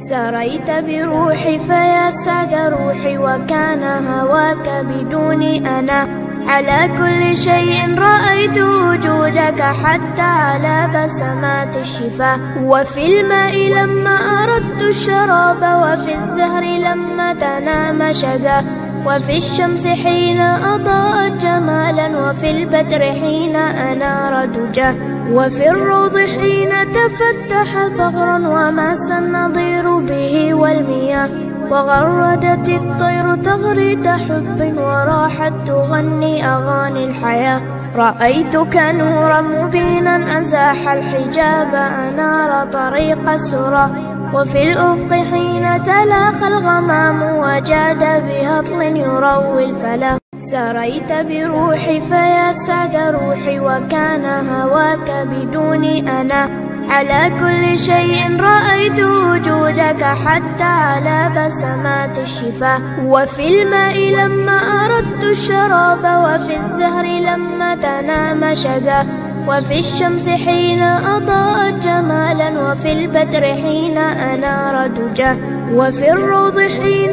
سريت بروحي فيا سعد روحي، وكان هواك بدوني أنا. على كل شيء رأيت وجودك، حتى على بسمات الشفاه. وفي الماء لما أردت الشراب، وفي الزهر لما تنام شذا. وفي الشمس حين أضاءت جمالا، وفي البدر حين أنار دجاه. وفي الروض حين تفتح ثغرا، وماس النظير به والمياه. وغردت الطير تغريد حب، وراحت تغني أغاني الحياة. رأيتك نورا مبينا أزاح الحجاب، أنار طريق السرى. وفي الأفق حين تلاقى الغمام، وجاد بهطل يروي الفلا. سريت بروحي فيا سعد روحي، وكان هواك بدوني أنا. على كل شيء رأيت وجودك، حتى على بسمات الشفاه. وفي الماء لما أردت الشراب، وفي الزهر لما تنام شذا. وفي الشمس حين أضاءت جمالا، وفي البدر حين أنار دجاه. وفي الروض حين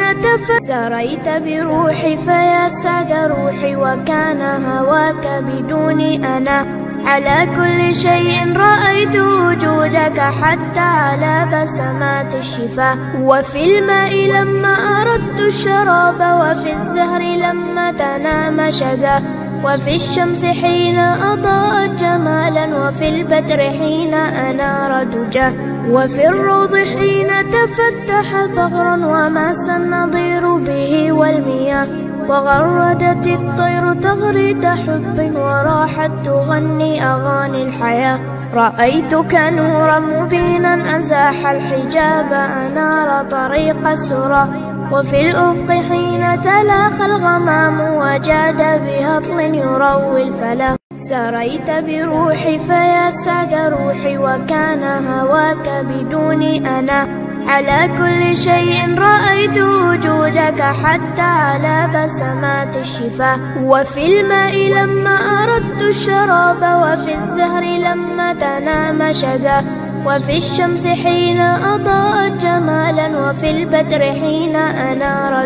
سريت بروحي فيا سعد روحي، وكان هواك بدوني أنا. على كل شيء رأيت وجودك، حتى على بسمات الشفاه. وفي الماء لما أردت الشراب، وفي الزهر لما تنام شذا. وفي الشمس حين أضاءت جمالا، وفي البدر حين أنار دجاه. وفي الروض حين تفتح ثغرا، وماس النظير به والمياه. وغردت الطير تغريد حب، وراحت تغني أغاني الحياة. رأيتك نورا مبينا أزاح الحجاب، أنار طريق السرى. وفي الأفق حين تلاقى الغمام، وجاد بهطل يروي الفلا. سريت بروحي فيا سعد روحي، وكان هواك بدوني أنا. على كل شيء رأيت وجودك، حتى على بسمات الشفاه. وفي الماء لما أردت الشراب، وفي الزهر لما تنام شذا. وفي الشمس حين أضاءت جمالا، وفي البدر حين أنار